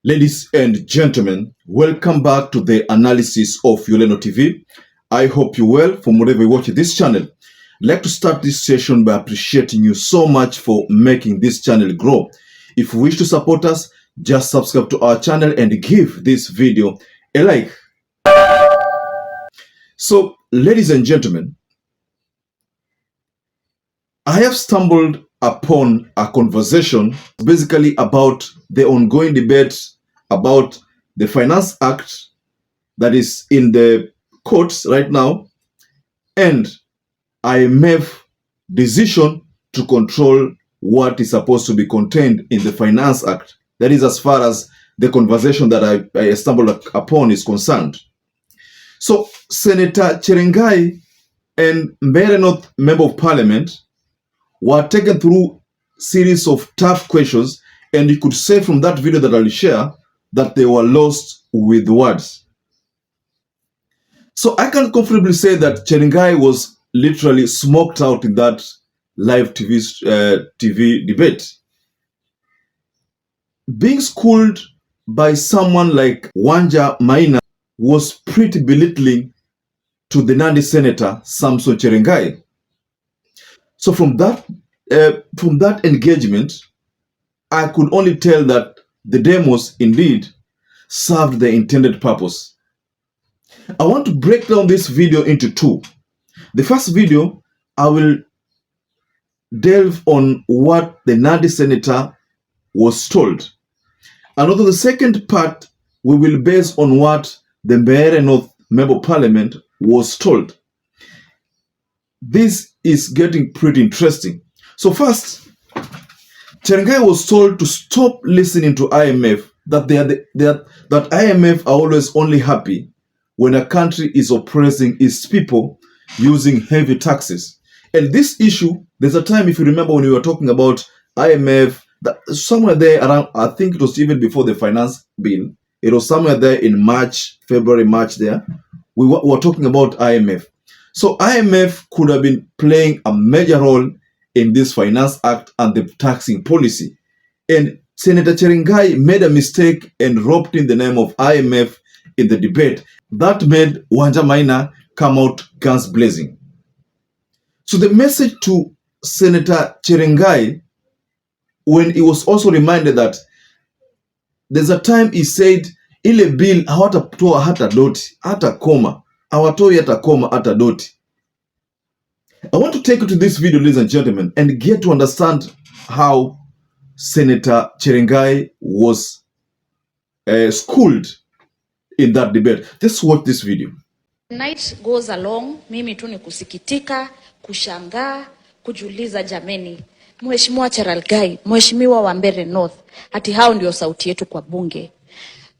Ladies and gentlemen, welcome back to the analysis of YOLENO TV. I hope you're well from wherever you watch this channel. I'd like to start this session by appreciating you so much for making this channel grow. If you wish to support us, just subscribe to our channel and give this video a like. So, ladies and gentlemen, I have stumbled upon a conversation basically about the ongoing debate about the Finance Act that is in the courts right now and IMF decision to control what is supposed to be contained in the Finance Act. That is as far as the conversation that I stumbled upon is concerned. So Senator Cherargei and Mbeere North Member of Parliament were taken through series of tough questions, and you could say from that video that I'll share that they were lost with words. So I can comfortably say that Cherargei was literally smoked out in that live TV debate. Being schooled by someone like Wanja Maina was pretty belittling to the Nandi Senator SAMSON Cherargei. So from that engagement, I could only tell that the demos indeed served the intended purpose. I want to break down this video into two. The first video, I will delve on what the Nandi Senator was told. And also the second part, we will base on what the Mbeere North Member of Parliament was told. This is getting pretty interesting. So first, Cherargei was told to stop listening to IMF, that that IMF are always only happy when a country is oppressing its people using heavy taxes. And this issue, there's a time, if you remember, when we were talking about IMF, that somewhere there around, I think it was even before the finance bill, it was somewhere there in February, March there, we were talking about IMF. So IMF could have been playing a major role in this Finance Act and the taxing policy. And Senator Cherargei made a mistake and roped in the name of IMF in the debate. That made Wanja Maina come out guns blazing. So the message to Senator Cherargei, when he was also reminded that there's a time he said, ile bill hawatatoa hata doti, hata koma. Hawatoi hata koma hata doti. I want to take you to this video, ladies and gentlemen, and get to understand how Senator Cherargei was schooled in that debate. Just watch this video. Night goes along, mimi tu ni kusikitika, kushangaa, kujiuliza jameni. Mheshimiwa Cherargei, mheshimiwa wa Mbeere North, ati hao ndio sauti yetu kwa bunge.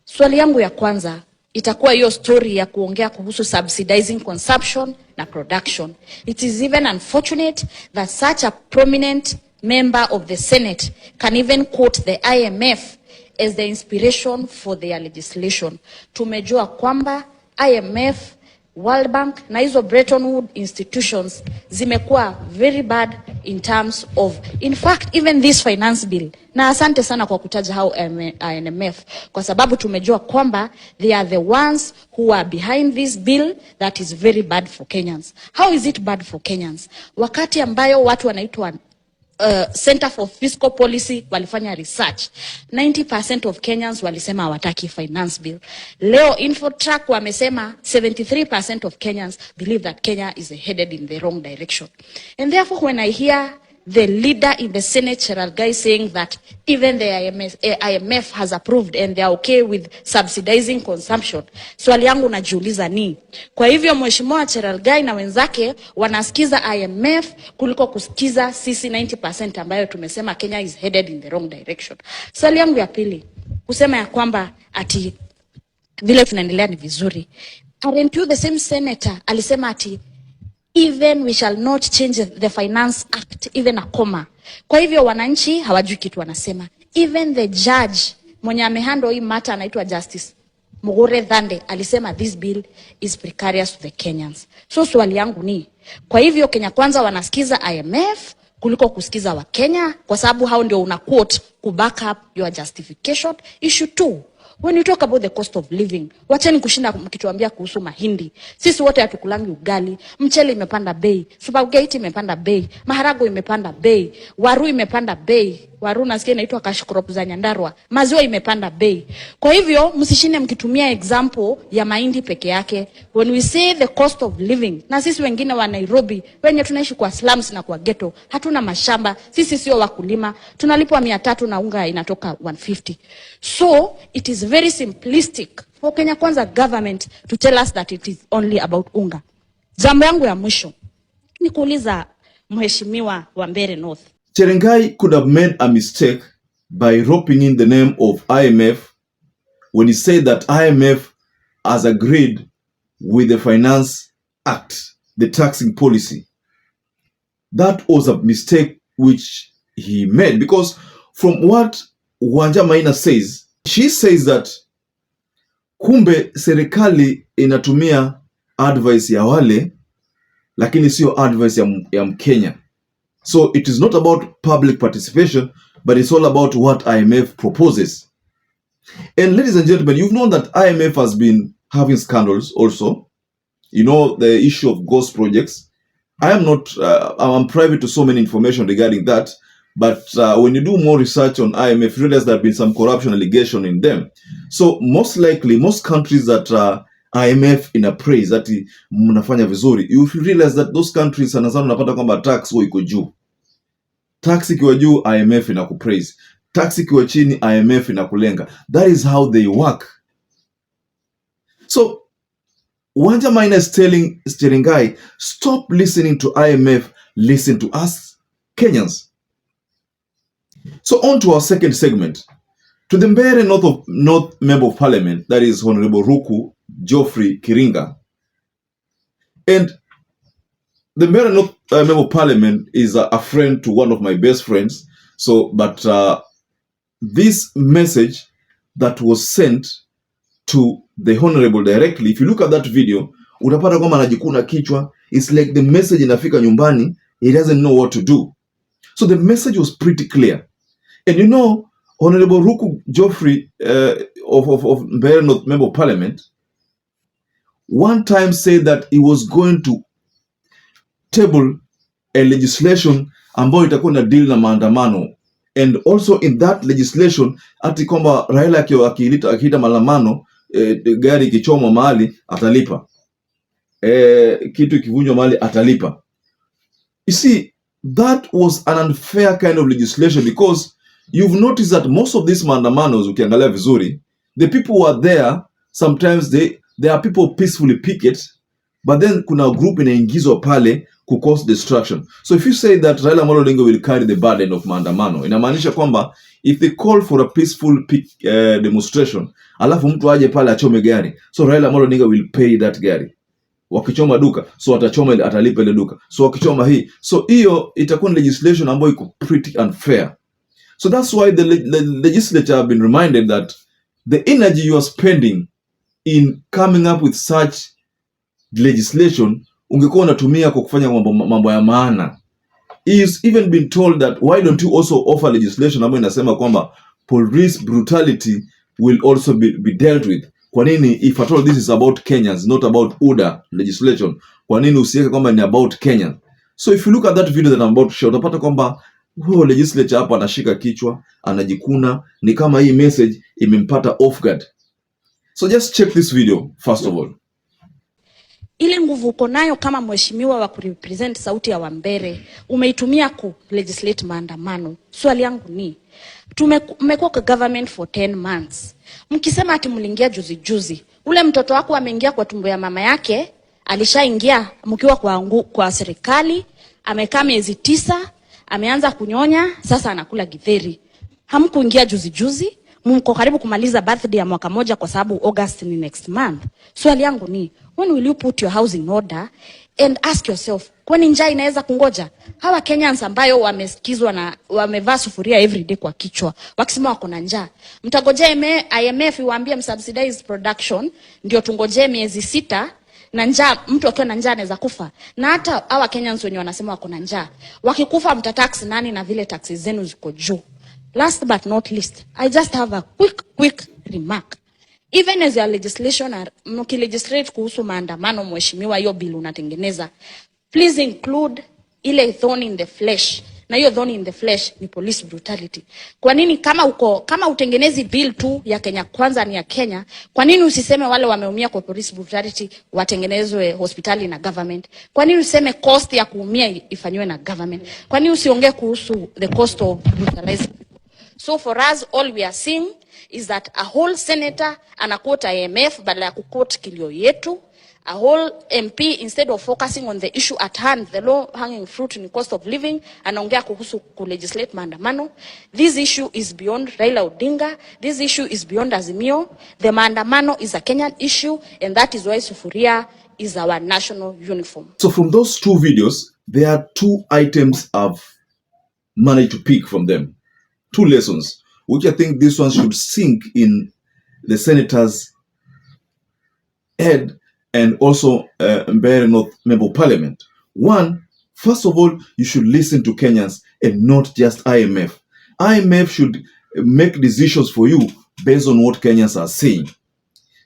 Swali yangu ya kwanza itakuwa hiyo story ya kuongea kuhusu subsidizing consumption na production. It is even unfortunate that such a prominent member of the Senate can even quote the IMF as the inspiration for their legislation. Tumejua kwamba IMF, World Bank na hizo Bretton Woods institutions zimekuwa very bad in terms of, in fact, even this finance bill. Na asante sana kwa kutaja hao IMF, kwa sababu tumejua kwamba they are the ones who are behind this bill that is very bad for Kenyans. How is it bad for Kenyans? Wakati ambayo watu wanaitwa Center for Fiscal Policy walifanya research, 90% of Kenyans walisema hawataki finance bill. Leo Infotrack wamesema 73% of Kenyans believe that Kenya is headed in the wrong direction. And therefore, when I hear the leader in the Senate, Cherargei, saying that even the IMF has approved and they are okay with subsidizing consumption, swali yangu najiuliza ni, kwa hivyo mheshimiwa Cherargei na wenzake wanasikiza IMF kuliko kusikiza sisi 90% ambayo tumesema Kenya is headed in the wrong direction? Swali yangu ya pili, kusema ya kwamba ati vile tunaendelea ni vizuri. Aren't you the same senator alisema ati even we shall not change the Finance Act, even a comma. Kwa hivyo wananchi hawajui kitu wanasema. Even the judge mwenye amehandle hii matter anaitwa Justice Mugure Dhande alisema this bill is precarious to the Kenyans. So swali yangu ni, kwa hivyo Kenya Kwanza wanasikiza IMF kuliko kusikiza wa Kenya, kwa sababu hao ndio una quote ku back up your justification? Issue 2, When you talk about the cost of living, wacheni kushinda mkituambia kuhusu mahindi. Sisi wote hatukulangi ugali. Mchele imepanda bei, spaghetti imepanda bei, maharago imepanda bei, waru imepanda bei. Waru nasikia inaitwa cash crop za Nyandarua. Maziwa imepanda bei. Kwa hivyo msishinde mkitumia example ya mahindi peke yake. When we say the cost of living, na sisi wengine wa Nairobi, wenye tunaishi kwa slums na kwa ghetto, hatuna mashamba, sisi sio wakulima, tunalipwa 300 na unga inatoka 150. So it is very simplistic for Kenya Kwanza government to tell us that it is only about unga. Jambo yangu ya mwisho ni kuuliza mheshimiwa wa Mbeere North. Cherargei could have made a mistake by roping in the name of IMF when he said that IMF has agreed with the Finance Act, the taxing policy. That was a mistake which he made, because from what Wanja Maina says, she says that kumbe serikali inatumia advice ya wale lakini sio advice ya Mkenya. So it is not about public participation, but it's all about what IMF proposes. And ladies and gentlemen, you've known that IMF has been having scandals also. You know, the issue of ghost projects. I am not, I'm private to so many information regarding that. But when you do more research on IMF, you realize there have been some corruption allegation in them. So most likely, most countries that IMF in a praise that mnafanya vizuri, you realize that those countries sana sana unapata kwamba tax huwa iko juu. Tax ikiwa juu, IMF inakupraise. Tax ikiwa chini, IMF inakulenga. That is how they work. So Wanja Maina is telling Cherargei, stop listening to IMF, listen to us Kenyans. So on to our second segment. To the Mbeere North Member of Parliament, that is Honorable Ruku Geoffrey Kiringa. And the Mbeere North Member of Parliament is a friend to one of my best friends. So, but this message that was sent to the Honorable directly, if you look at that video, utapata kwamba anajikuna kichwa. It's like the message inafika nyumbani, he doesn't know what to do. So the message was pretty clear. And you know, Honorable Ruku Geoffrey of Mbeere North Member of Parliament one time said that he was going to table a legislation ambayo itakuwa na deal na maandamano. And also in that legislation, ati kwamba Raila akiita maandamano, gari kichomwa mahali atalipa. Kitu kivunjwa mahali atalipa. You see, that was an unfair kind of legislation, because you've noticed that most of these maandamanos, ukiangalia vizuri, the people who are there, sometimes there are people peacefully picket, but then kuna group inaingizwa pale ku cause destruction. So if you say that Raila Amolo Odinga will carry the burden of maandamano, inamaanisha kwamba if they call for a peaceful demonstration, alafu mtu aje pale achome gari, so Raila Amolo Odinga will pay that gari. Wakichoma duka, so atachoma atalipa ile duka. So wakichoma hii, so hiyo itakuwa legislation ambayo iko pretty unfair. So that's why the legislature have been reminded that the energy you are spending in coming up with such legislation, ungekuwa unatumia kwa kufanya mambo ya maana. He is even been told that why don't you also offer legislation ambayo inasema kwamba police brutality will also be dealt with. Kwa nini, if at all this is about Kenyans, not about UDA legislation, kwa nini usiweke kwamba ni about Kenyans? So if you look at that video that I'm about to show, utapata kwamba huo legislature hapa anashika kichwa, anajikuna, ni kama hii message imempata off guard. So just check this video first of all. Ile nguvu uko nayo kama mheshimiwa wa kurepresent sauti ya Wambere, umeitumia ku legislate maandamano. Swali yangu ni, mmekuwa kwa government for 10 months. Mkisema ati mliingia juzi, ule mtoto wako ameingia kwa tumbo ya mama yake, alishaingia mkiwa kwa serikali, amekaa miezi 9, ameanza kunyonya, sasa anakula githeri. Hamkuingia juzi, mko karibu kumaliza birthday ya mwaka moja kwa sababu August ni next month. Swali yangu ni, when will you put your house in order and ask yourself, kwani njaa inaweza kungoja? Hawa Kenyans ambayo wamesikizwa na wamevaa sufuria every day kwa kichwa, wakisema wako na njaa. Mtagojea IMF iwaambie msubsidize production, ndio tungojee miezi 6, na njaa, mtu akiwa na njaa anaweza kufa. Na hata hawa Kenyans wenye wanasema wako na njaa, wakikufa mtatax nani na vile taxes zenu ziko juu. Last but not least, I just have a quick remark. Even as a legislation, mkilegislate kuhusu maandamano, mheshimiwa, hiyo bill unatengeneza, please include ile thorn in the flesh. Na hiyo thorn in the flesh ni police brutality. Kwa nini kama utengenezi bill tu ya Kenya kwanza ni ya Kenya, kwa nini usiseme wale wameumia kwa police brutality watengenezwe hospitali na government? Kwa nini useme cost ya kuumia ifanywe na government? Kwa nini usiongee kuhusu the cost of brutalizing? So for us, all we are seeing is that a whole senator anaquote IMF badala ya kuquote kilio yetu. A whole MP, instead of focusing on the issue at hand, the low hanging fruit in cost of living, anaongea kuhusu kulegislate maandamano. This issue is beyond Raila Odinga. This issue is beyond Azimio. The maandamano is a Kenyan issue, and that is why sufuria is our national uniform. So from those two videos, there are two items I've managed to pick from them. Two lessons, which I think this one should sink in the senator's head and also Mbeere North Member of Parliament. One, first of all, you should listen to Kenyans and not just IMF. IMF should make decisions for you based on what Kenyans are saying.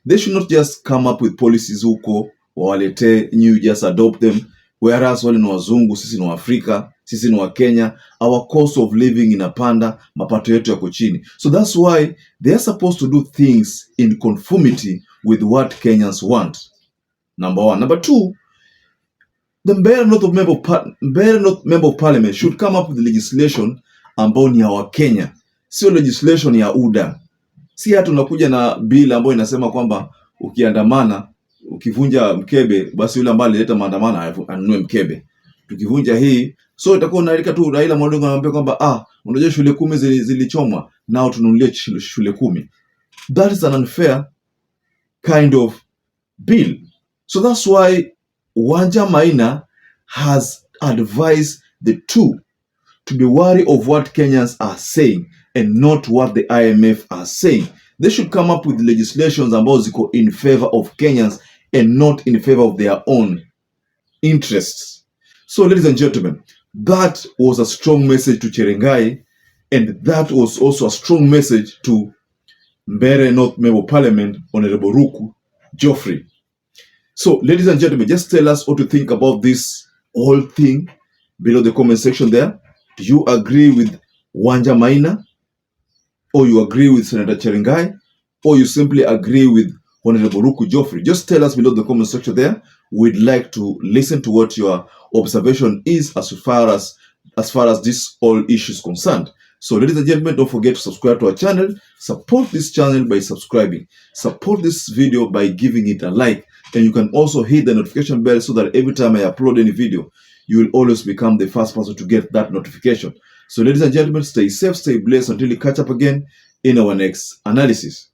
They should not just come up with policies huko wawalete, you just adopt them, whereas wale ni wazungu, sisi ni Afrika, sisi ni wa Kenya, our cost of living inapanda, mapato yetu yako chini. So that's why they are supposed to do things in conformity with what Kenyans want. Number one. Number two, the Mbeere North Member of Parliament should come up with legislation ambao ni ya Wakenya, sio legislation ya UDA. Si hata unakuja na bill ambayo inasema kwamba ukiandamana, ukivunja mkebe, basi yule ambaye alileta maandamano anunue mkebe. Tukivunja hii, so itakuwa unalika tu Raila Odinga anamwambia kwamba unajua shule 10 zilichomwa, nao tununulie shule 10. That is an unfair kind of bill. So that's why Wanja Maina has advised the two to be wary of what Kenyans are saying and not what the IMF are saying. They should come up with legislations ambazo ziko in favor of Kenyans and not in favor of their own interests. So ladies and gentlemen, that was a strong message to Cherargei, and that was also a strong message to Mbeere North Member of Parliament, Honorable Ruku Geoffrey. So ladies and gentlemen, just tell us what you think about this whole thing below the comment section there. Do you agree with Wanja Maina? Or you agree with Senator Cherargei? Or you simply agree with Honorable Ruku Geoffrey? Just tell us below the comment section there. We'd like to listen to what your observation is as far as this all issue is concerned. So ladies and gentlemen, don't forget to subscribe to our channel. Support this channel by subscribing. Support this video by giving it a like. And you can also hit the notification bell so that every time I upload any video, you will always become the first person to get that notification. So ladies and gentlemen, stay safe, stay blessed until we catch up again in our next analysis.